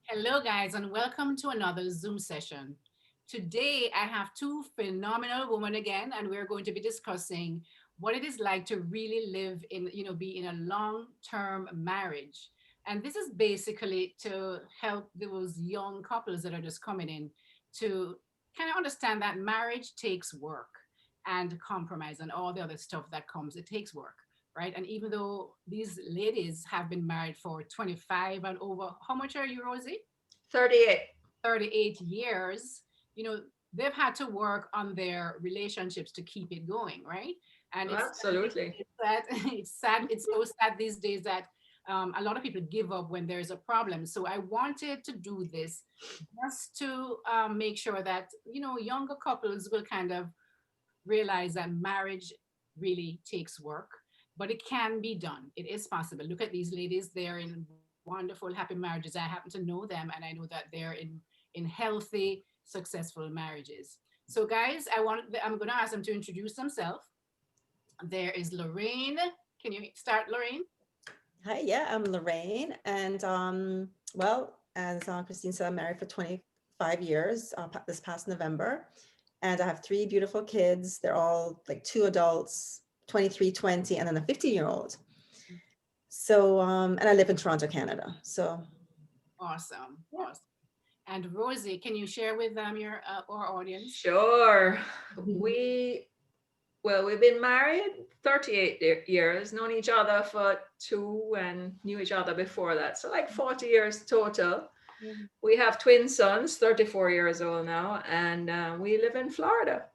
Hello, guys, and welcome to another Zoom session. Today, I have two phenomenal women again, and we're going to be discussing what it is like to really live in, be in a long-term marriage. And this is basically to help those young couples that are just coming in to kind of understand that marriage takes work and compromise and all the other stuff that comes. It takes work, right? And even though these ladies have been married for 25 and over, how much are you, Rosie? 38. 38 years, you know, they've had to work on their relationships to keep it going, right? And Absolutely. it's sad, it's sad, it's so sad these days that a lot of people give up when there's a problem. So I wanted to do this just to make sure that, younger couples will kind of realize that marriage really takes work, but it can be done. It is possible. Look at these ladies; they're in wonderful, happy marriages. I happen to know them, and I know that they're in healthy, successful marriages. So, guys, I'm going to ask them to introduce themselves. There is Lorraine. Can you start, Lorraine? Hi, yeah, I'm Lorraine, and as Christine said, I'm married for 25 years this past November, and I have three beautiful kids. They're all like two adults, 23, 20, and then a 50-year-old. So, and I live in Toronto, Canada. So, Awesome, yeah. awesome. And Rosie, can you share with them your our audience? Sure. We, we've been married 38 years, known each other for two and knew each other before that. So like 40 years total. Mhm. We have twin sons, 34 years old now, and we live in Florida.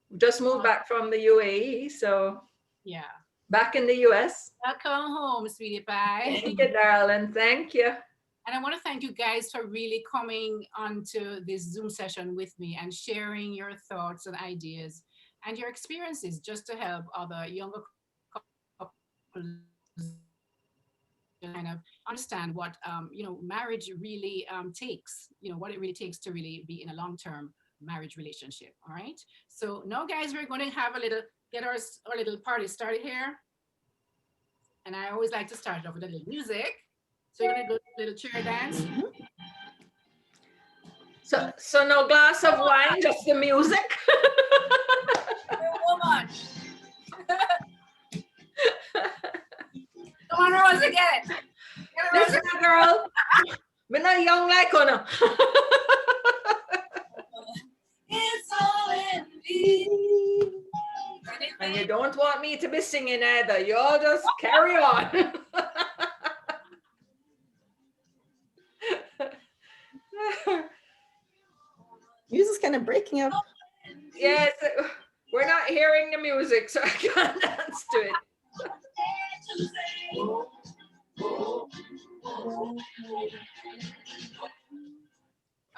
We just moved Awesome. back from the UAE, so Yeah. back in the US. Welcome home, sweetie pie. Thank you, darling. Thank you. And I want to thank you guys for really coming onto this Zoom session with me and sharing your thoughts and ideas and your experiences just to help other younger couples kind of understand what marriage really takes, what it really takes to really be in a long-term marriage relationship. All right. So now, guys, we're going to have get our little party started here. And I always like to start it off with a little music. So we're going to do a little chair dance. Mhm. So no glass of wine, just the music. Woman. Come on, Rosie, get it. Get it, Rosie. Listen, girl. We're not young like Connor. It's all in me. And you don't want me to be singing either. You'll just carry on. Music's kind of breaking up. Yes, we're not hearing the music, so I can't dance to it.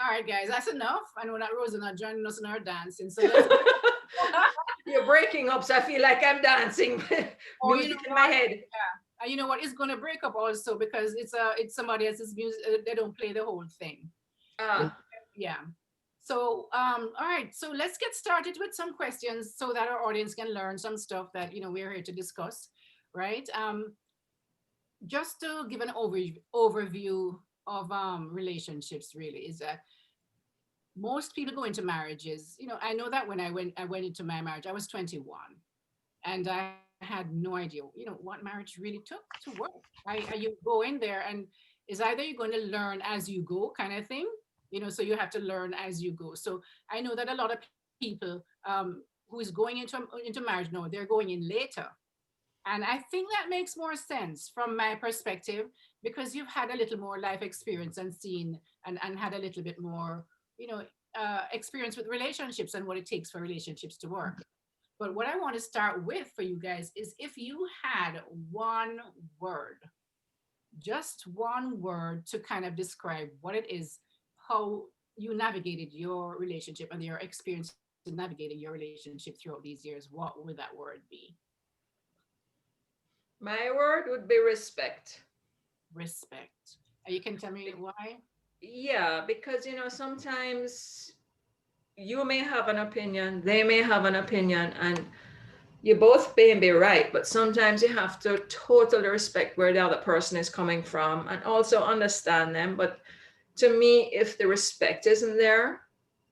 All right, guys, that's enough. I know that Rosie not joining us in our dancing. So let's You're breaking up, so I feel like I'm dancing. oh, Music in my head. and you know what? It's gonna break up also because it's somebody else's music. They don't play the whole thing. Ah, Yeah. So all right. So let's get started with some questions so that our audience can learn some stuff that we're here to discuss, right? Just to give an overview of relationships, really, is that most people go into marriages. I know that when I went into my marriage, I was 21, and I had no idea, what marriage really took to work. You go in there, and it's either you're going to learn as you go, kind of thing. So you have to learn as you go. So I know that a lot of people who is going into marriage, no, they're going in later, and I think that makes more sense from my perspective because you've had a little more life experience and seen and had a little bit more, you know, experience with relationships and what it takes for relationships to work. But what I want to start with for you guys is if you had one word, just one word to kind of describe what it is, how you navigated your relationship and your experience in navigating your relationship throughout these years, what would that word be? my word would be respect. Respect. You can tell me why? Yeah, because sometimes you may have an opinion, they may have an opinion, and you both may be right, but sometimes you have to totally respect where the other person is coming from and also understand them. But to me, if the respect isn't there,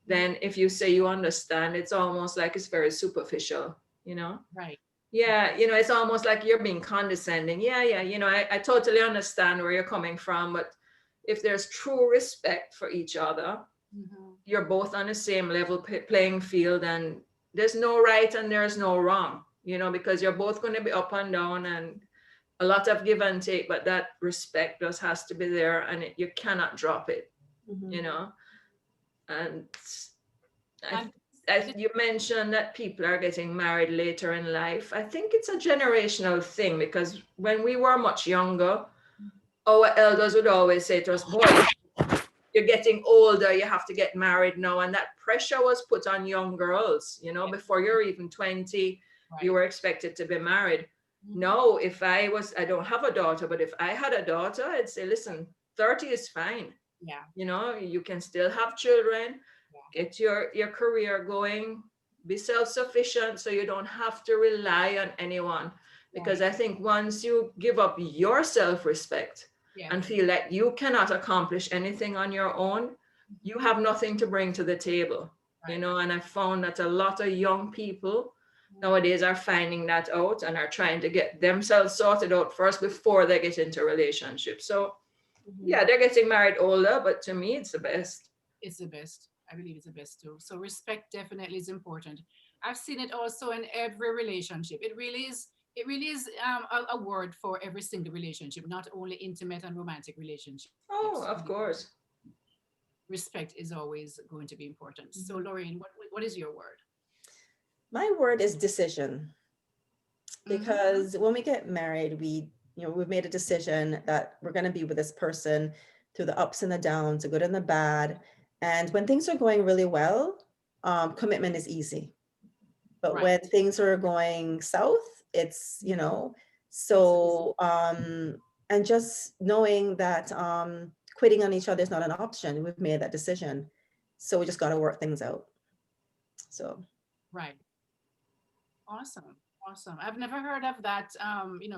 then if you say you understand, it's almost like it's very superficial, you know? Right. Yeah, you know, it's almost like you're being condescending. Yeah, yeah, you know, I totally understand where you're coming from, but if there's true respect for each other, Mhm. you're both on the same level playing field, and there's no right and there's no wrong, you know, because you're both going to be up and down and a lot of give and take, but that respect just has to be there, and you cannot drop it, Mhm. you know. And I, And you mentioned that people are getting married later in life. I think it's a generational thing, because when we were much younger, our elders would always say to us, boy, you're getting older, you have to get married now. And that pressure was put on young girls, you know, yeah, before you're even 20, you right. were expected to be married. Mhm. No, I don't have a daughter, but if I had a daughter, I'd say, listen, 30 is fine. Yeah, You know, you can still have children, yeah, get your career going, be self-sufficient so you don't have to rely on anyone. Because right. I think once you give up your self-respect Yeah. and feel that you cannot accomplish anything on your own, you Mhm. have nothing to bring to the table. You Right. know, and I found that a lot of young people Mhm. nowadays are finding that out and are trying to get themselves sorted out first before they get into relationships. So Mhm. yeah, they're getting married older, but to me, it's the best. It's the best. I believe it's the best too. So respect definitely is important. I've seen it also in every relationship. It really is. It really is a word for every single relationship, not only intimate and romantic relationships. Oh, of course. Respect is always going to be important. So, Mhm. Lorraine, what is your word? My word is decision, Mm-hmm. because when we get married, we've made a decision that we're going to be with this person through the ups and the downs, the good and the bad. And when things are going really well, commitment is easy. But Right. when things are going south, It's a decision. so and just knowing that quitting on each other is not an option. We've made that decision. So we just got to work things out. So Right. Awesome. Awesome. I've never heard of that,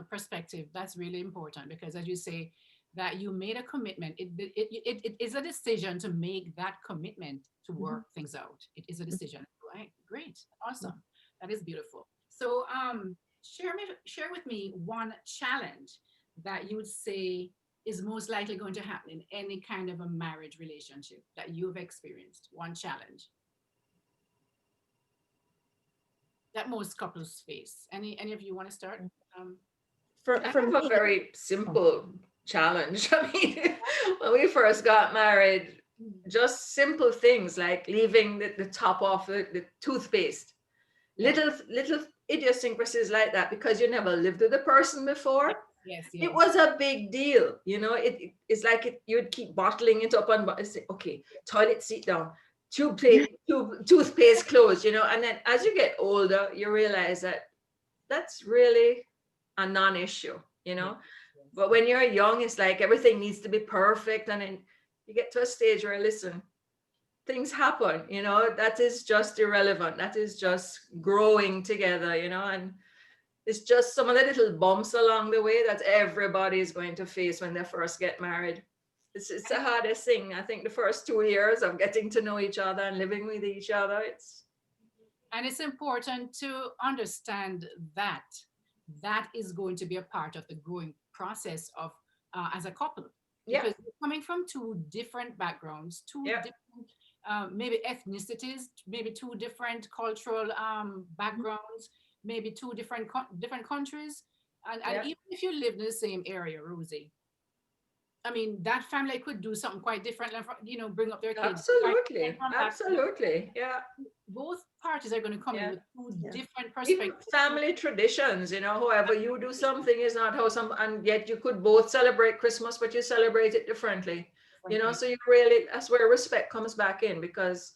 perspective. That's really important because, as you say, that you made a commitment. It is a decision to make that commitment to mhm. work things out. It is a decision. Right. Great. Awesome. That is beautiful. So, share with me one challenge that you would say is most likely going to happen in any kind of a marriage relationship that you've experienced. One challenge that most couples face. Any of you want to start? Um, for I for have a me, very oh, simple challenge. I mean, when we first got married, mm, just simple things like leaving the top off the toothpaste, yeah. little idiosyncrasies like that, because you never lived with the person before. Yes, yes, It yes. was a big deal, you know. It's like you'd keep bottling it up and say, okay, toilet seat down, toothpaste closed, you know. And then as you get older, you realize that that's really a non-issue, you Yes, know. yes. But when you're young, it's like everything needs to be perfect, and then you get to a stage where, listen, things happen, you know. That is just irrelevant. That is just growing together, you know. And it's just some of the little bumps along the way that everybody is going to face when they first get married. It's And the hardest thing. I think the first 2 years of getting to know each other and living with each other, it's it's important to understand that that is going to be a part of the growing process of as a couple yeah, because you're coming from two different backgrounds, two yeah. different maybe ethnicities, maybe two different cultural backgrounds, maybe two different countries, and Yeah, even if you live in the same area, Rosie, I mean, that family could do something quite different, and bring up their kids quite different absolutely, from that. absolutely. Yeah, Both parties are going to come in yeah. with two yeah. different Even perspectives. family traditions, you know, however you do something is not how some, and yet you could both celebrate Christmas, but you celebrate it differently, you know. Differently. So you really, that's where respect comes back in, because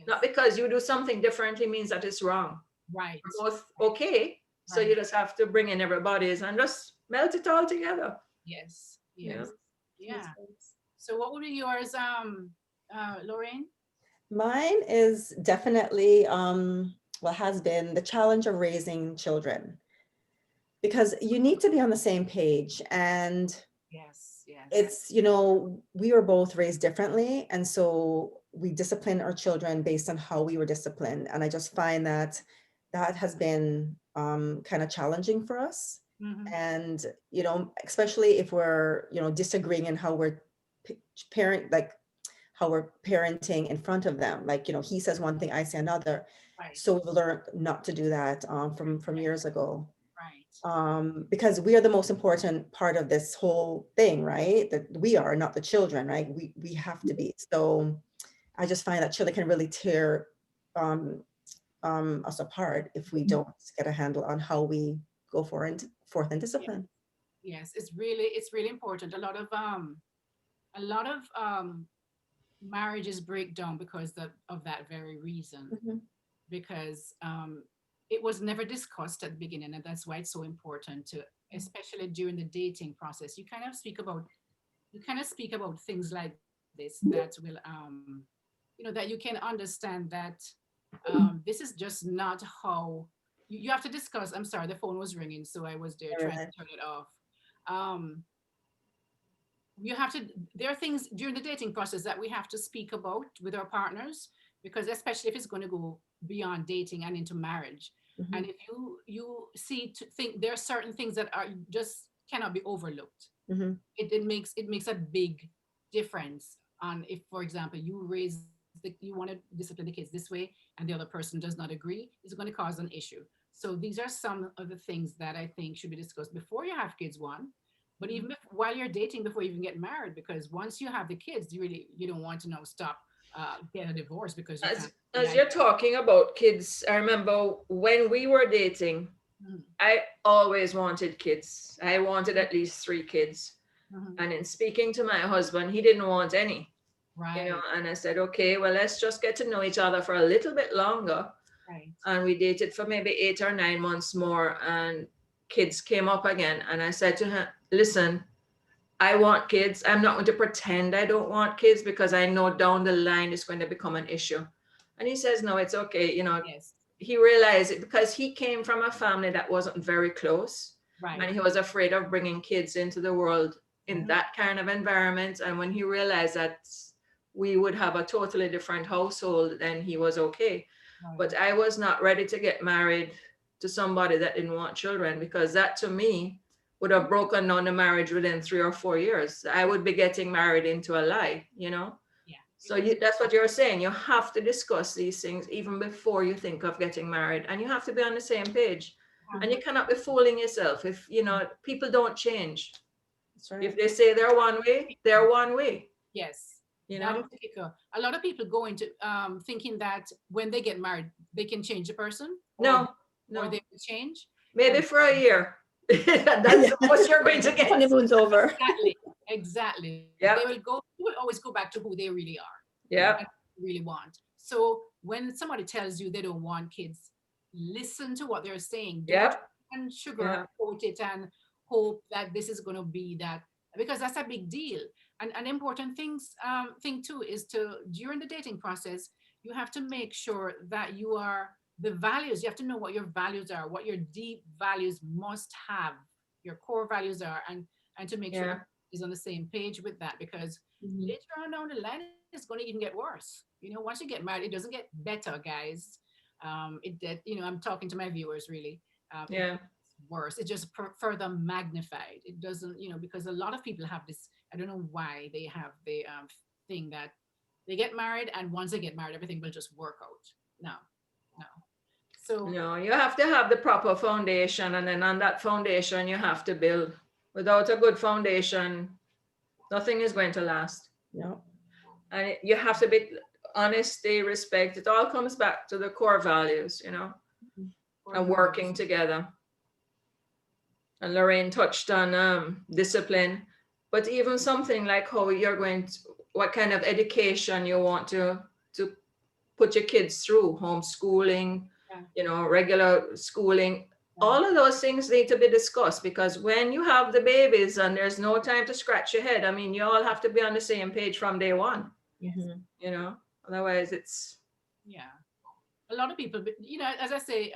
not Yes. because you do something differently means that it's wrong. Right. We're both Right. okay. So you Right. just have to bring in everybody's and just melt it all together. Yes. Yeah. Yes. Makes Yeah. sense. So what would be yours, Lorraine? Mine is definitely has been the challenge of raising children, because you need to be on the same page. And Yes. yes. it's, we were both raised differently. And so we discipline our children based on how we were disciplined. And I just find that that has been kind of challenging for us. Mm-hmm. And, especially if we're, disagreeing in how we're p- parent, like how we're parenting in front of them. Like, he says one thing, I say another. Right, So we've learned not to do that from years ago, right. because we are the most important part of this whole thing, right? That we are, not the children, right? We have to be. So I just find that children can really tear um, us apart if we don't get a handle on how we go forth in Yeah. discipline. Yes, it's really important. A lot of marriages break down because of that very reason. Mhm. Because it was never discussed at the beginning, and that's why it's so important to, especially during the dating process, you kind of speak about things like this that will that you can understand that this is just not how you have to discuss. I'm sorry, the phone was ringing, so I was there trying Right. to turn it off. um you have to There are things during the dating process that we have to speak about with our partners, because especially if it's going to go beyond dating and into marriage. And Mhm. if you see to think there are certain things that are just cannot be overlooked. Mhm. It makes a big difference on if, for example, you want to discipline the kids this way and the other person does not agree, it's going to cause an issue. So these are some of the things that I think should be discussed before you have kids, one, but even while you're dating, before you even get married, because once you have the kids, you don't want to now stop, get a divorce because you can't As like you're talking about kids, I remember when we were dating, Mhm, I always wanted kids. I wanted at least 3 kids. mhm. And in speaking to my husband, he didn't want any. Right, And I said, okay, well, let's just get to know each other for a little bit longer. right. And we dated for maybe 8 or 9 months more, and kids came up again. And I said to him, listen, I want kids. I'm not going to pretend I don't want kids because I know down the line it's going to become an issue. And he says, no, it's okay. Yes. He realized it because he came from a family that wasn't very close, Right. and he was afraid of bringing kids into the world in Mhm. that kind of environment. And when he realized that we would have a totally different household, then he was okay. Right. But I was not ready to get married to somebody that didn't want children, because that to me would have broken down the marriage within 3 or 4 years. I would be getting married into a lie. Yeah. It So would. that's what you're saying. You have to discuss these things even before you think of getting married, and you have to be on the same page. And Uh-huh. you cannot be fooling yourself. If people don't change. That's right. If they say they're one way, they're one way. Yes, You that know? is the kicker. A lot of people go into thinking that when they get married, they can change the person, No, or no. they will change. Maybe And for a year. That's Yeah. the most you're going to get. Honeymoon's over. exactly, exactly. Yep. They will always go back to who they really are Yep. and really want. So when somebody tells you they don't want kids, listen to what they're saying. Don't Yep. and Yeah. sugarcoat it and hope that this is going to be that, because that's a big deal. And an important thing too is to, during the dating process, you have to make sure that the values. You have to know what your values are, what your deep values must have, your core values are, and to make sure Yeah. that is on the same page with that, because Mhm. later on down the line, it's going to even get worse. Once you get married, it doesn't get better, guys. I'm talking to my viewers really. It Yeah. gets worse. It just further magnified. It doesn't, because a lot of people have this. I don't know why they have the thing that they get married, and once they get married, everything will just work out. No, no. So No, you have to have the proper foundation, and then on that foundation, you have to build. Without a good foundation, nothing is going to last. Yeah. And you have to be honesty, respect. It all comes back to the core values, core and values. working together. And Lorraine touched on discipline, but even something like how you're what kind of education you want to put your kids through, homeschooling, Yeah, regular schooling. right. All of those things need to be discussed, because when you have the babies and there's no time to scratch your head, I mean, you all have to be on the same page from day one, Yes. Mhm. you know. Otherwise, it's Yeah. A lot of people, as I say,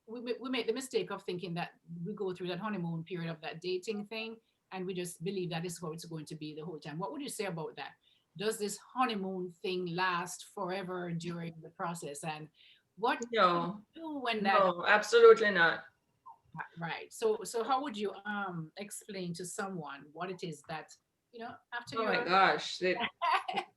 we make the mistake of thinking that we go through that honeymoon period of that dating thing, and we just believe that is how it's going to be the whole time. What would you say about that? Does this honeymoon thing last forever during the process? And what do you No, do when that, no, absolutely not. right? So how would you explain to someone what it is that, after Oh my you're gosh.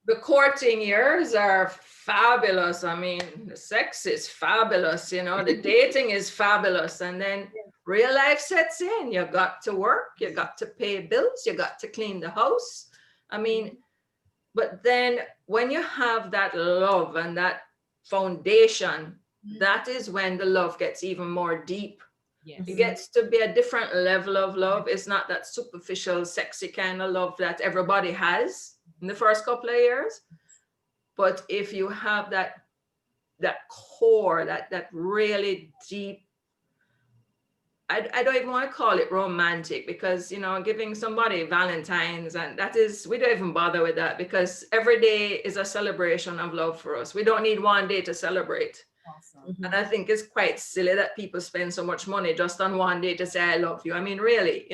The courting years are fabulous. I mean, the sex is fabulous, the dating is fabulous. And then real life sets in. You got to work, you got to pay bills, you got to clean the house. I mean, but then when you have that love and that foundation, that is when the love gets even more deep. It yes, gets to be a different level of love. It's not that superficial, sexy kind of love that everybody has in the first couple of years. But if you have that core, that really deep, I don't even want to call it romantic, because giving somebody Valentine's, and that is, we don't even bother with that, because every day is a celebration of love for us. We don't need one day to celebrate. awesome. Mhm. And I think it's quite silly that people spend so much money just on one day to say I love you. I mean, really.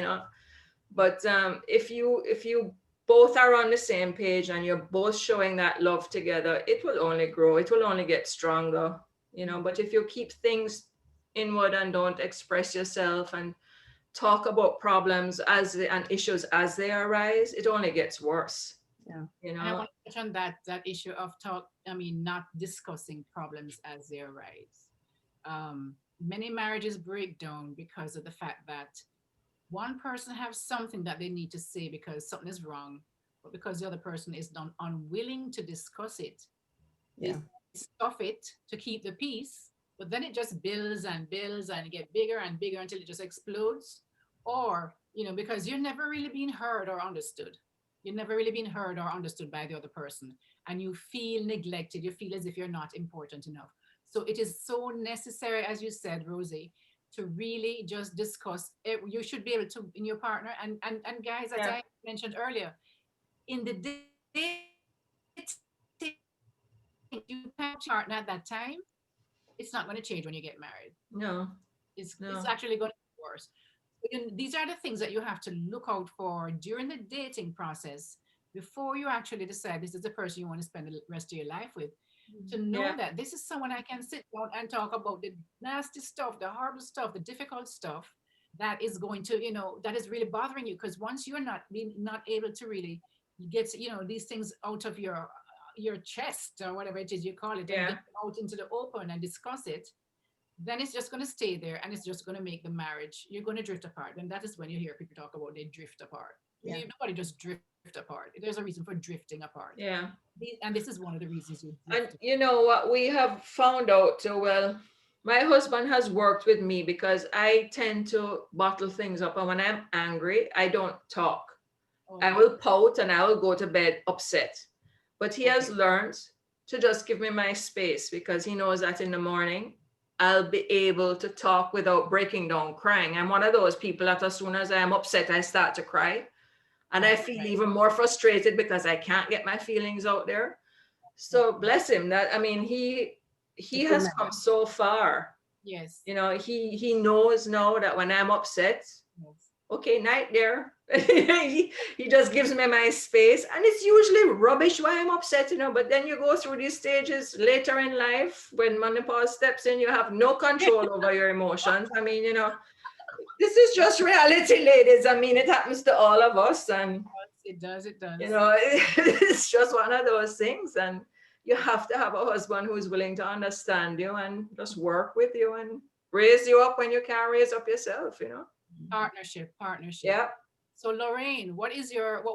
But if you both are on the same page and you're both showing that love together, it will only grow. It will only get stronger. But if you keep things inward and don't express yourself and talk about problems and issues as they arise, it only gets worse. Yeah. And I want to touch on that issue of not discussing problems as they arise. Many marriages break down because of the fact that one person has something that they need to say because something is wrong, but because the other person is unwilling to discuss it, they Yeah. stuff it to keep the peace, but then it just builds and builds and get bigger and bigger until it just explodes. Or, because you're never really being heard or understood. You've never really been heard or understood by the other person, and you feel neglected. You feel as if you're not important enough. So it is so necessary, as you said, Rosie, to really just discuss it. You should be able to in your partner and guys, as Yeah. I mentioned earlier, in the dating, you have to partner at that time. It's not going to change when you get married. No, It's no. actually going to be worse. These are the things that you have to look out for during the dating process before you actually decide this is the person you want to spend the rest of your life with. To know Yeah. that this is someone I can sit down and talk about the nasty stuff, the horrible stuff, the difficult stuff that is going to, that is really bothering you. Because once you're not able to really get, these things out of your chest or whatever it is you call it, and Yeah. get them out into the open and discuss it, then it's just going to stay there, and it's just going to make the marriage, you're going to drift apart. And that is when you hear people talk about they drift apart. Yeah. Nobody just drift apart. There's a reason for drifting apart. Yeah. And this is one of the reasons you And drift. you know what we have found out too, well, my husband has worked with me because I tend to bottle things up. And when I'm angry, I don't talk. I Okay. will pout and I will go to bed upset. But he has Okay. learned to just give me my space, because he knows that in the morning I'll be able to talk without breaking down crying. I'm one of those people that as soon as I am upset, I start to cry. And I Right. feel Right. even more frustrated because I can't get my feelings out there. So bless him. That, I mean, he It's good has come memory. so far. Yes. He knows now that when I'm upset, Yes. okay, night there. he just gives me my space, and it's usually rubbish why I'm upset, but then you go through these stages later in life when menopause steps in, you have no control over your emotions. I mean, this is just reality, ladies. I mean, it happens to all of us, and It does. It you does. know it's just one of those things. And you have to have a husband who is willing to understand you and just work with you and raise you up when you can't raise up yourself. Partnership. Partnership. Yeah. So Lorraine, what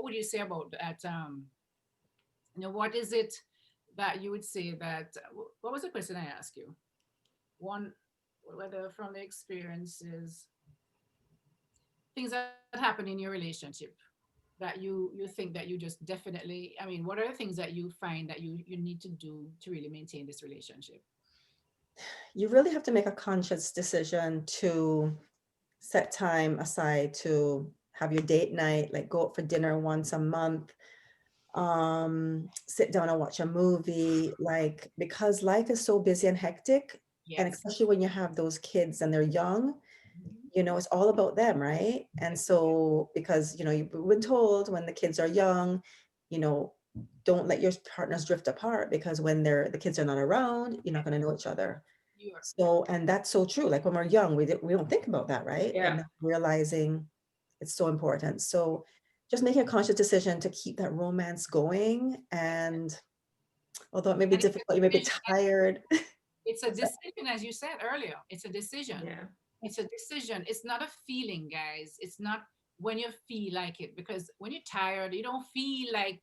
would you say about that? What is it that you would say that? What was the question I asked you? One, whether from the experiences, things that happen in your relationship that you think that you just definitely, what are the things that you find that you need to do to really maintain this relationship? You really have to make a conscious decision to set time aside to have your date night, like go out for dinner once a month, sit down and watch a movie, like, because life is so busy and hectic. And Yes. especially when you have those kids and they're young, it's all about them, right? And so, because, you've been told when the kids are young, you know, don't let your partners drift apart, because when the kids are not around, you're not going to know each other. You're So, and that's so true. Like when we're young, we don't think about that, right? But Yeah. now realizing it's so important. So just making a conscious decision to keep that romance going. And although it may be and it's a difficult, you may be decision. tired. It's a What's that? decision, as you said earlier. It's a decision. Yeah. It's a decision. It's not a feeling, guys. It's not when you feel like it, because when you're tired, you don't feel like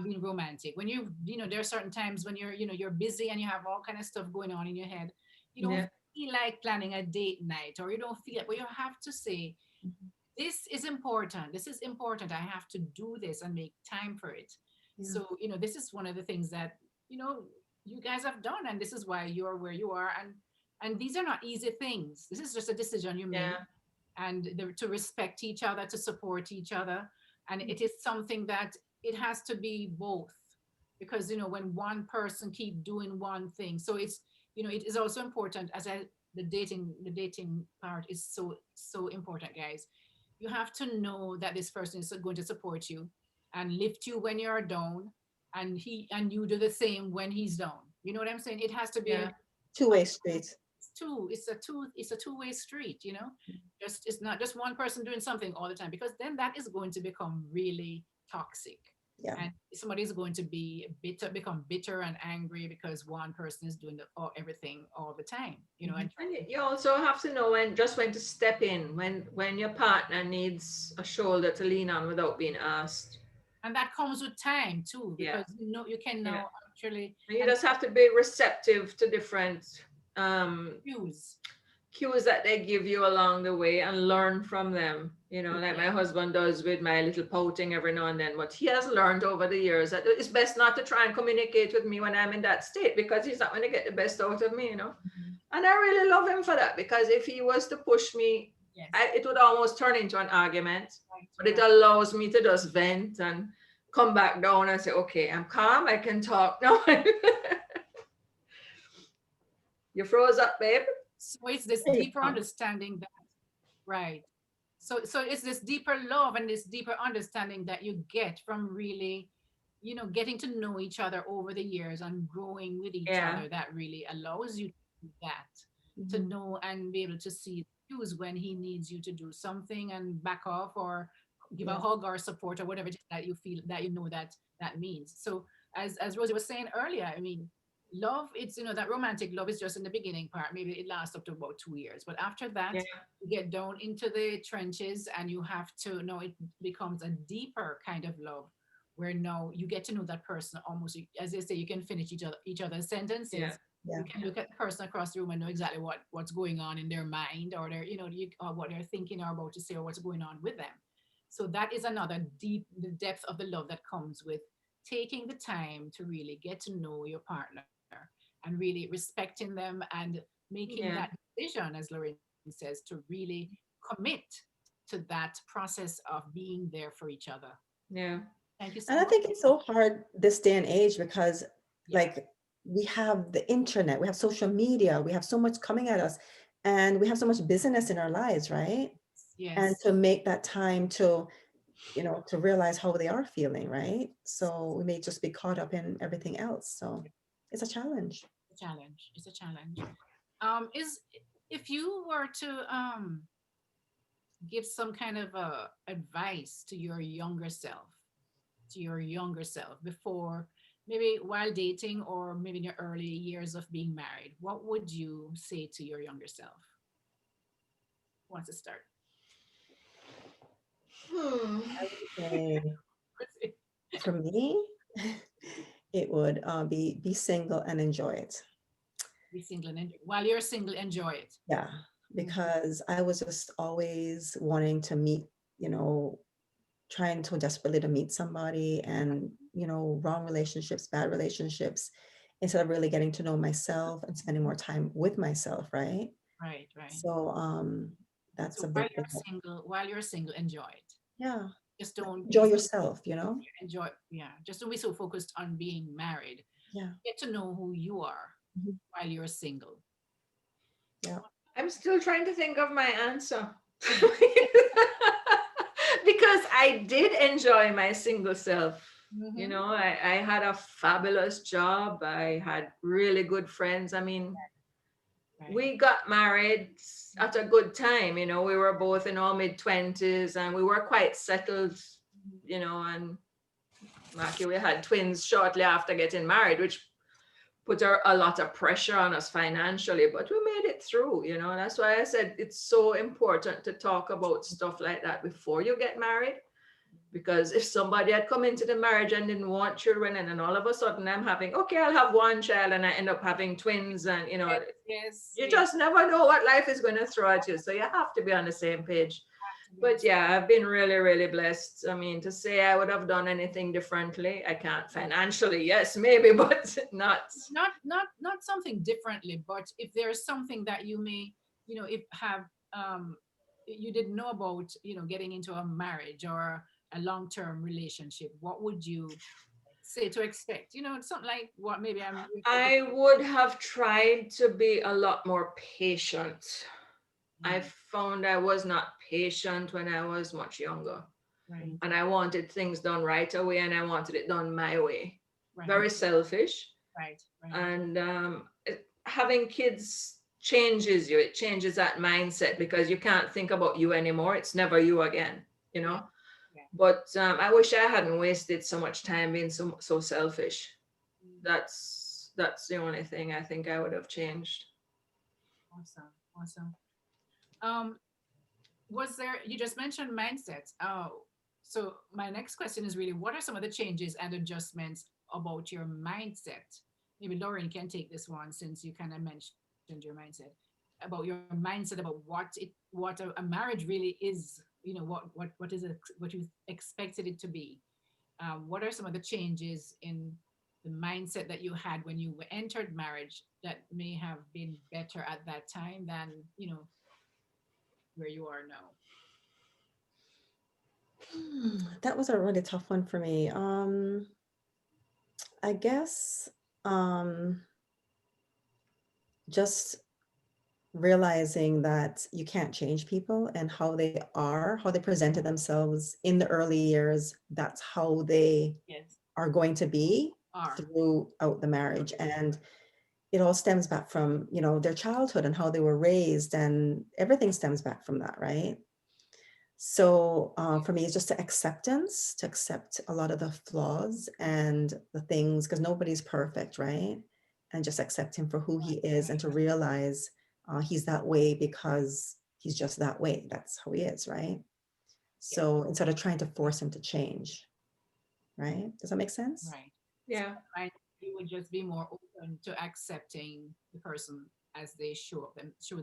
being romantic. When there are certain times when you're busy and you have all kind of stuff going on in your head. You don't Yeah. feel like planning a date night, or you don't feel it, but you have to say, Mhm. this is important. This is important. I have to do this and make time for it. Yeah. So, this is one of the things that, you know, you guys have done, and this is why you're where you are. And these are not easy things. This is just a decision you make, Yeah. and to respect each other, to support each other. And it is something that it has to be both, because, when one person keep doing one thing, so it is also important, as the dating part is so important, guys. You have to know that this person is going to support you and lift you when you're down, and you do the same when he's down. You know what I'm saying? It has to be Yeah. Two-way street. it's a two-way street. Just it's not just one person doing something all the time, because then that is going to become really toxic, Yeah. and somebody is going to become bitter and angry because one person is doing everything all the time, Mhm. and And you also have to know when to step in when your partner needs a shoulder to lean on without being asked. that comes with time too, Yeah. because you can Yeah. now actually And you and just have to be receptive to different um, use. cues that they give you along the way and learn from them. Like Yeah, my husband does with my little pouting every now and then. But he has learned over the years that it's best not to try and communicate with me when I'm in that state, because he's not going to get the best out of me. Mhm. And I really love him for that, because if he was to push me, yes, it would almost turn into an argument. right, But it right. allows me to just vent and come back down and say, okay, I'm calm, I can talk now. You froze up, babe? So it's this There you deeper go. understanding that, right. So it's this deeper love and this deeper understanding that you get from really, getting to know each other over the years and growing with each Yeah, other, that really allows you to do that, to Mhm. know and be able to see cues when he needs you to do something and back off, or give a Yeah. hug or support or whatever it is that you feel that that means. So as Rosie was saying earlier, I mean, love, it's, that romantic love is just in the beginning part. Maybe it lasts up to about 2 years, but after that, yeah, you get down into the trenches, and you have to know it becomes a deeper kind of love, where now you get to know that person almost, as they say, you can finish each other's yeah, sentences. Yeah. You can look at the person across the room and know exactly what's going on in their mind, or or what they're thinking or about to say, or what's going on with them. So that is another the depth of the love that comes with taking the time to really get to know your partner, and really respecting them, and making that yeah, decision, as Lorraine says, to really commit to that process of being there for each other. yeah, Thank you so And I much. think it's so hard this day and age because, Yeah. like, we have the internet, we have social media, we have so much coming at us, and we have so much busyness in our lives, right? And Yes. to make that time to realize how they are feeling, right? So we may just be caught up in everything else. So it's a challenge. It's a challenge. It's a challenge. Is If you were to give some kind of advice to your younger self, before, maybe while dating, or maybe in your early years of being married, what would you say to your younger self? Who wants to start? hmm. And for me, it would be single and enjoy it. Be single and while you're single, enjoy it. Yeah, because I was just always wanting to meet, you know, trying so desperately to meet somebody, and wrong relationships, bad relationships, instead of really getting to know myself and spending more time with myself, right? Right, right. So that's So a while big thing. you're single, enjoy it. Yeah, Just don't enjoy be so yourself. enjoy. Yeah, just don't be so focused on being married. Yeah. Get to know who you are Mhm. while you're single. Yeah. I'm still trying to think of my answer. Because I did enjoy my single self. You Mm-hmm. know, I had a fabulous job. I had really good friends. I mean, Right. we got married at a good time. You know, we were both in our mid 20s and we were quite settled, you know, and Maki, we had twins shortly after getting married, which put a lot of pressure on us financially, but we made it through, you know. That's why I said it's so important to talk about stuff like that before you get married. Because if somebody had come into the marriage and didn't want children, and then all of a sudden I'm having, okay, I'll have one child, and I end up having twins, and you know, Yes, yes, you yes. just never know what life is going to throw at you. So you have to be on the same page. To be But honest. yeah, I've been really, really blessed. I mean, to say I would have done anything differently, I can't financially. Yes, maybe, but not. Not something differently, but if there's something that you may, if have you didn't know about, getting into a marriage or a long-term relationship, what would you say to expect? Something like what maybe I'm referring to. I would have tried to be a lot more patient. I Mm, found I was not patient when I was much younger. right, And I wanted things done right away and I wanted it done my way. right, Very selfish. right, right. And having kids changes you, it changes that mindset because you can't think about you anymore. It's never you again, you Yeah, know. yeah. But I wish I hadn't wasted so much time being so selfish. Mm, That's the only thing I think I would have changed. awesome, awesome. Um, was there, you just mentioned mindsets. Oh, so my next question is really, what are some of the changes and adjustments about your mindset? Maybe Lauren can take this one since you kind of mentioned your mindset, about your mindset, about what a marriage really is, what is it, what you expected it to be. What are some of the changes in the mindset that you had when you entered marriage that may have been better at that time than, where you are now? That was a really tough one for me. I guess um, just realizing that you can't change people and how they are, how they presented themselves in the early years, that's how they Yes. are going to be Are. throughout the marriage. And it all stems back from, their childhood and how they were raised, and everything stems back from that, right? So for me, it's just the acceptance, to accept a lot of the flaws and the things, because nobody's perfect, right? And just accept him for who he is, and to realize he's that way because he's just that way. That's how he is, right? Yeah. So instead of trying to force him to change, right? Does that make sense? Right. So Yeah. I, you would just be more open to accepting the person as they show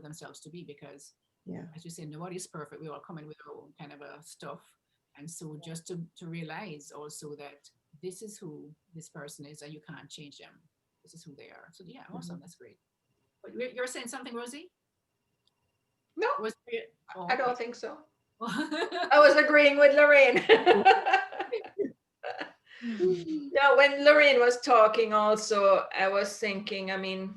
themselves to be, because Yeah. as you say, nobody's perfect. We all come in with our own kind of a stuff. And so just to realize also that this is who this person is and you can't change them. This is who they are. So yeah, awesome. Mhm. That's great. But you're saying something, Rosie? No, Was there, oh, I okay. don't think so. I was agreeing with Lorraine. Yeah, when Lorraine was talking, also, I was thinking, I mean,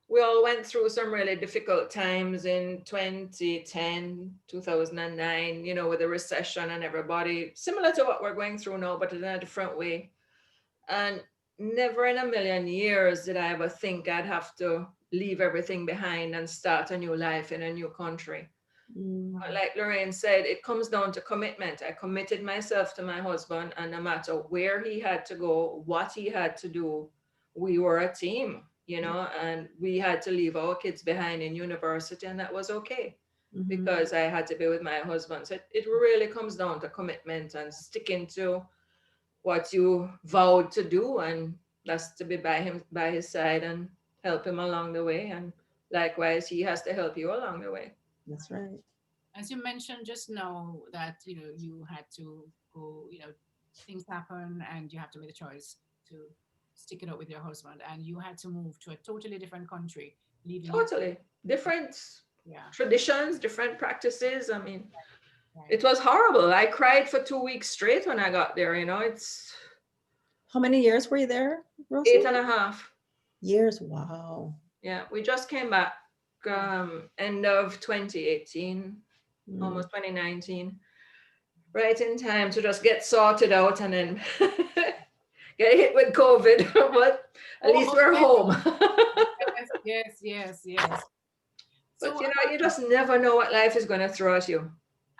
we all went through some really difficult times in 2010, 2009, you know, with the recession and everybody, similar to what we're going through now, but in a different way. And never in a million years did I ever think I'd have to leave everything behind and start a new life in a new country. Mm, But like Lorraine said, it comes down to commitment. I committed myself to my husband, and no matter where he had to go, what he had to do, we were a team, you yeah. know, and we had to leave our kids behind in university, and that was okay Mhm. because I had to be with my husband. So it really comes down to commitment and sticking to what you vowed to do, and that's to be by his side and help him along the way. And likewise, he has to help you along the way. That's right. As you mentioned just now that you had to go, things happen and you have to make the choice to stick it out with your husband, and you had to move to a totally different country, leaving your Totally different yeah, traditions, different practices. I mean, right. it was horrible. I cried for 2 weeks straight when I got there. You know, it's How many years were you there, eight Rosie? and a half. Years. Wow. Yeah, we just came back. end of 2018, Mm. almost 2019, right in time to just get sorted out and then get hit with COVID. But at least Oh, we're yes, home. yes, yes, yes, yes. But So, you just never know what life is going to throw at you.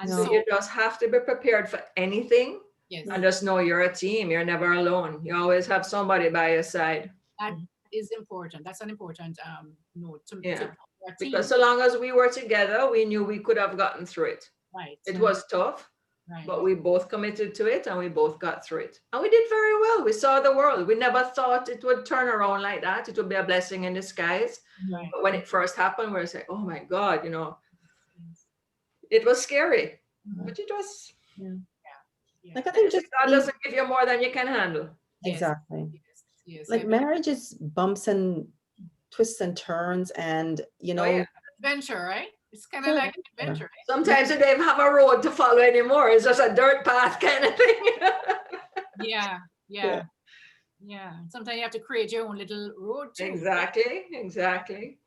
and So No. you so, just have to be prepared for anything yes, and Mm. just know you're a team. You're never alone. You always have somebody by your side. that is important. That's an important note to Yeah. our Because team. so long as we were together, we knew we could have gotten through it. Right, It was tough, right. but we both committed to it and we both got through it. And we did very well. We saw the world. We never thought it would turn around like that. It would be a blessing in disguise. No. Right. But when it first happened, we were like, oh my God, Yes. it was scary. Mhm. But you just, Yeah. Yeah. Like I think just God being doesn't give you more than you can handle. Yes. exactly. Yes. Yes. Like marriage is bumps and twists and turns, and Oh, yeah. Adventure, right? It's kind of so like an adventure, Sometimes you don't even have a road to follow anymore. It's just a dirt path kind of thing. right? Yeah. yeah. Yeah. Yeah. Sometimes you have to create your own little road too, right? Exactly, exactly.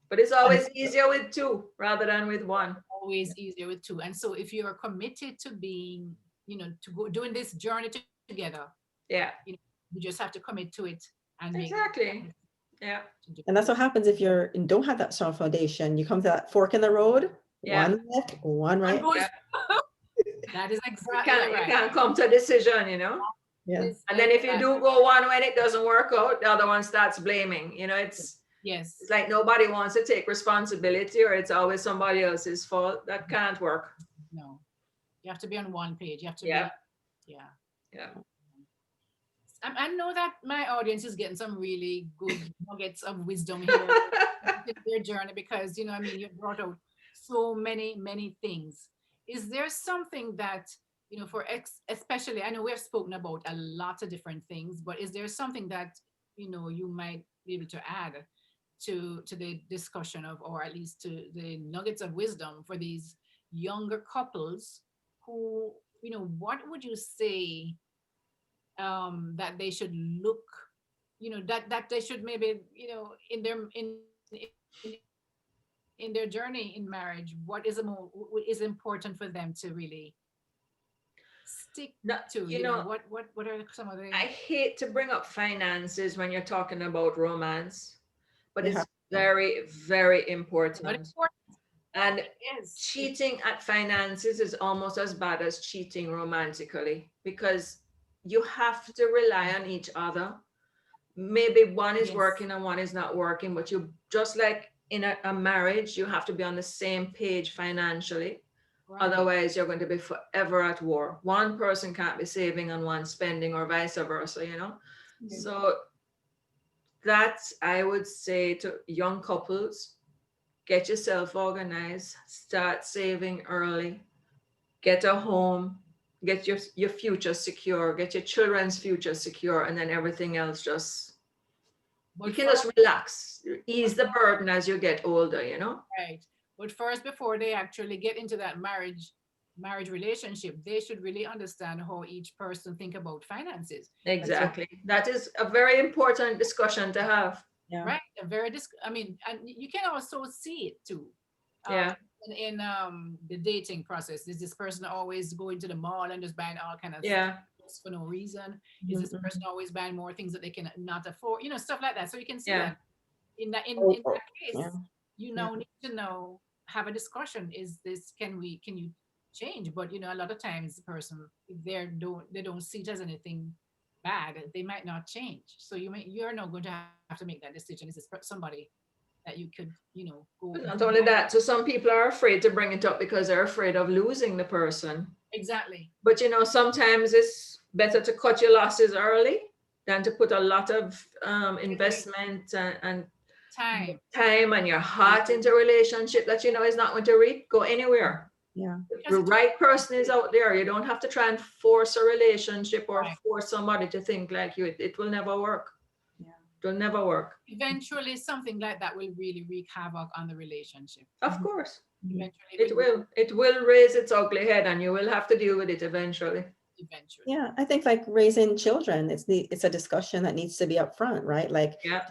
But it's And always easier with two rather than with one. Always easier with two. And so if you're committed to being, to go doing this journey together, Yeah, you just have to commit to it and make exactly. Yeah, to do and that's what happens if you're and don't have that strong foundation. You come to that fork in the road, yeah, one left, one one right. goes. yeah. That is You exactly can't you right. can't come to a decision. Yeah. Is And then if you exactly do go one when it doesn't work out, the other one starts blaming. yes. It's like nobody wants to take responsibility or it's always somebody else's fault. That can't work. No. You have to be on one page. You have to Yeah, be, yeah. yeah. I know that my audience is getting some really good nuggets of wisdom here in their journey because you brought out so many things. Is there something that for especially I know we have spoken about a lot of different things, but is there something that you might be able to add to the discussion of, or at least to the nuggets of wisdom for these younger couples who what would you say that they should look that they should maybe in their journey in marriage, what is is important for them to really stick No, to, you know, what are some of the I hate to bring up finances when you're talking about romance, but You have it's to. very, very but important. important And it is it, cheating at finances is almost as bad as cheating romantically because you have to rely on each other. Maybe one is yes, working and one is not working, but you just like in a marriage, you have to be on the same page financially. right, Otherwise, you're going to be forever at war. One person can't be saving and one spending, or vice versa. yes, So that's, I would say to young couples, get yourself organized, start saving early, get a home, get your future secure, get your children's future secure, and then everything else just, you but can first just relax, but ease the burden as you get older. right, but first before they actually get into that marriage relationship, they should really understand how each person think about finances. That's right. Exactly. That is a very important discussion to have. Yeah. Right, a very I mean, and you can also see it too um Yeah. in the dating process. Is this person always going to the mall and just buying all kind of stuff Yeah. just for no reason? Is this Mhm. person always buying more things that they can not afford, stuff like that? So you can see Yeah. that in that Oh, in oh, that case, yeah. you Yeah. now need to know, have a discussion. Is this, can you change? But a lot of times the person, if they don't see it as anything bad, they might not change. So you're not going to have to make that decision. Is this somebody that you could go But do not only life that, so some people are afraid to bring it up because they're afraid of losing the person. exactly But sometimes it's better to cut your losses early than to put a lot of investment and time time and your heart into a relationship that is not going to go anywhere. Yeah. The because it right person is out there. You don't have to try and force a relationship or right. force somebody to think like you. It will never work. Yeah. It will never work. Eventually something like that will really wreak havoc on the relationship. Of course. Mhm. Eventually It will. It will raise its ugly head and you will have to deal with it eventually. eventually. Yeah, I think like raising children, it's a discussion that needs to be up front, right? Like, Yeah,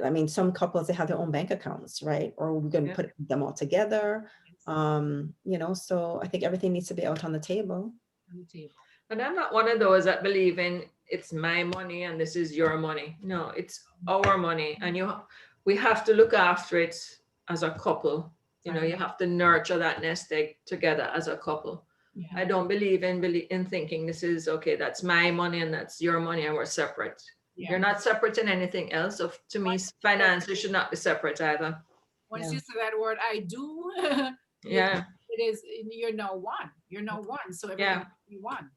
I mean, some couples they have their own bank accounts, right? Or we're going to yeah. put them all together. Yes, So I think everything needs to be out on the table. on the table. And I'm not one of those that believe in it's my money and this is your money. No, it's our money, and we have to look after it as a couple. Right. You have to nurture that nest egg together as a couple. Yeah. I don't believe in thinking this is okay, that's my money and that's your money and we're separate. Yeah. You're not separate in anything else. So to me, Once, finances should not be separate either. once Yeah. you say that word, I do, it, Yeah, it is, you're now one. You're now one. So everything yeah. has to be one.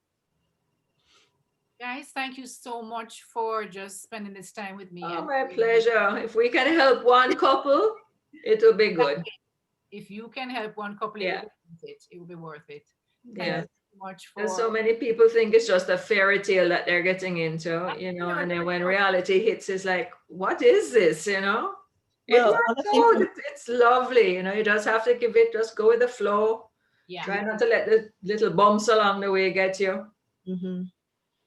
Guys, thank you so much for just spending this time with me. Oh, And my pleasure. If we can help one couple, it will be good. if you can help one couple, it will Yeah, be worth it. It will be worth it. Thank yeah. you so much And for so many people think it's just a fairy tale that they're getting into, never and then done when reality hits, it's like, what is this, It's Well, not another thing so, from it's lovely, you just have to just go with the flow. yeah. Try not to let the little bumps along the way get you. mhm.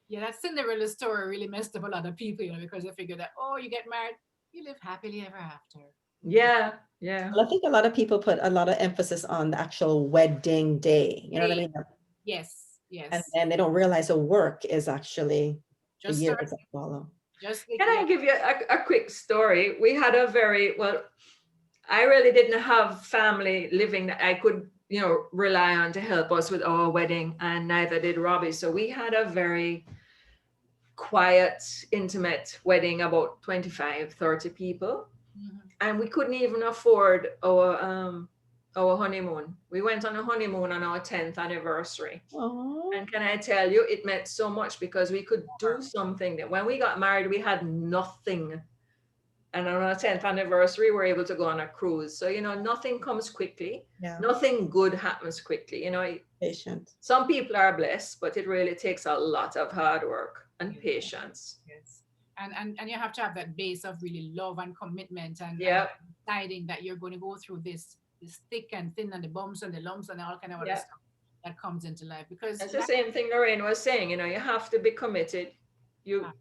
Yeah, that Cinderella story really messed up a lot of people, because they figure that, oh, you get married, you live happily ever after. Yeah, yeah, Well, I think a lot of people put a lot of emphasis on the actual wedding day. You know what I Hey, mean? yes, And yes. then they don't realize the work is actually the Just years start, that follow. just can yeah, I give you a quick story? We had a very well, I really didn't have family living that I could, rely on to help us with our wedding, and neither did Robbie. So we had a very quiet, intimate wedding, about 25, 30 people. mhm, And we couldn't even afford our honeymoon. We went on a honeymoon on our 10th anniversary. Oh, And can I tell you, it meant so much because we could do something that when we got married, we had nothing. And on our 10th anniversary, we're able to go on a cruise. So, nothing comes quickly. yeah, Nothing good happens quickly. patient. Some people are blessed, but it really takes a lot of hard work and yes, patience. yes. And you have to have that base of really love and commitment, and Yeah, deciding that you're going to go through this thick and thin and the bumps and the lumps and all kind of other yeah. stuff that comes into life, because It's the life same thing Lorraine was saying. You have to be committed. You has to be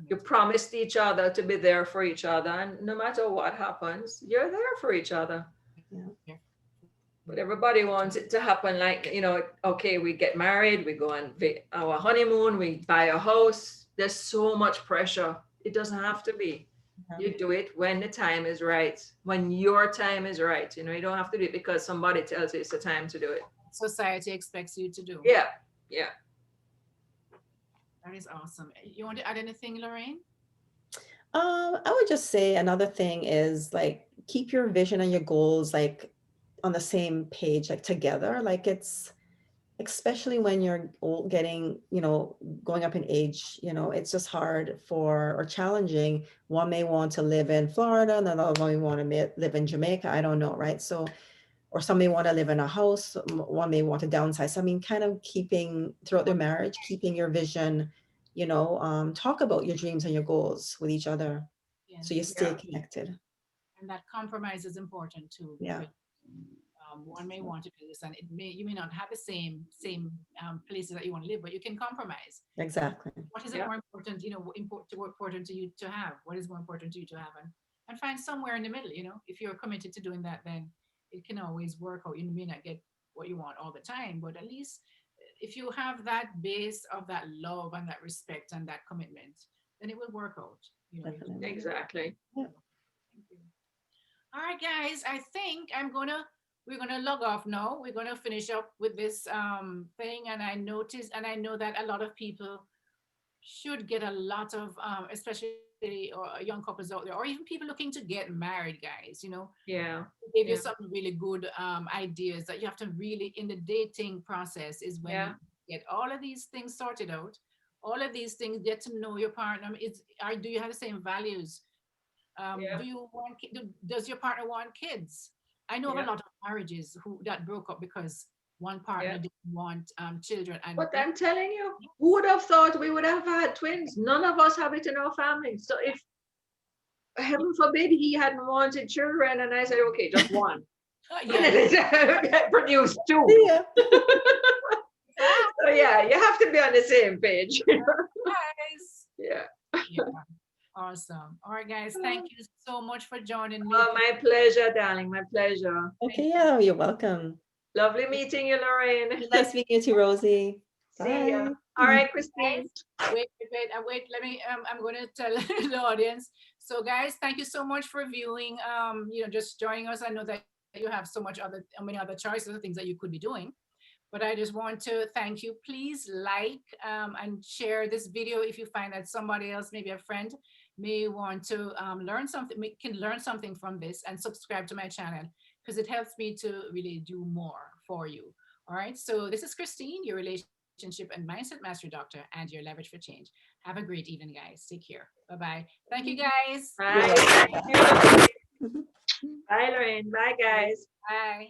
you committed. promised each other to be there for each other, and no matter what happens, you're there for each other. Yeah, Yeah. But everybody wants it to happen like, okay, we get married, we go on our honeymoon, we buy a house. There's so much pressure. It doesn't have to be. yeah, You do it when the time is right, when your time is right. You don't have to do it because somebody tells you it's the time to do it. Society expects you to do. Yeah, yeah. That is awesome. You want to add anything, Lorraine? I would just say another thing is like keep your vision and your goals like on the same page, like together. Like it's especially when you're getting, going up in age, it's just hard for or challenging. One may want to live in Florida, another one may want to live in Jamaica. I don't know, right? So, or some may want to live in a house, one may want to downsize. So, I mean, kind of keeping throughout their marriage, keeping your vision, talk about your dreams and your goals with each other so you Yes. stay Yeah, connected. And that compromise is important too, Yeah, because one may want to do this, and you may not have the same places that you want to live, but you can compromise. exactly. What is it yeah, more important, important to you to have? What is more important to you to have, and find somewhere in the middle. If you're committed to doing that, then it can always work out. You may not get what you want all the time, but at least if you have that base of that love and that respect and that commitment, then it will work out. Definitely. exactly. Yeah. Thank you. All right, guys. I think we're gonna log off now. We're gonna finish up with this thing, and I know that a lot of people should get a lot of especially young couples out there, or even people looking to get married, guys. Yeah, Gave you yeah, some really good ideas that you have to really in the dating process is when you yeah, get all of these things sorted out, all of these things, get to know your partner. Do you have the same values? Do yeah, you does your partner want kids? I know of a yeah, lot of marriages that broke up because one partner yeah. didn't want children, and But I'm telling you, who would have thought we would have had twins? None of us have it in our family. So if heaven forbid he hadn't wanted children, and I said, okay, just one. And yeah, then it produced two. Yeah. So yeah, you have to be on the same page. Guys. Yeah. Yeah. Awesome. All right, guys. Thank you so much for joining me. Oh, my pleasure, darling. My pleasure. Okay, yeah, you're welcome. Lovely meeting you, Lorraine. Nice meeting you too, Rosie. See ya. Bye. All right, Guys, Christine. wait. Let me. I'm going to tell the audience. So, guys, thank you so much for viewing. Just joining us. I know that you have so many other choices of things that you could be doing. But I just want to thank you. Please like and share this video if you find that somebody else, maybe a friend, may want to learn something, can learn something from this, and subscribe to my channel because it helps me to really do more for you. All right. So this is Christine, your relationship and mindset mastery doctor, and your leverage for change. Have a great evening, guys. Take care. Bye bye. Thank you, guys. You're Bye. welcome. Thank you. Bye, Lorraine. Bye, guys. Bye.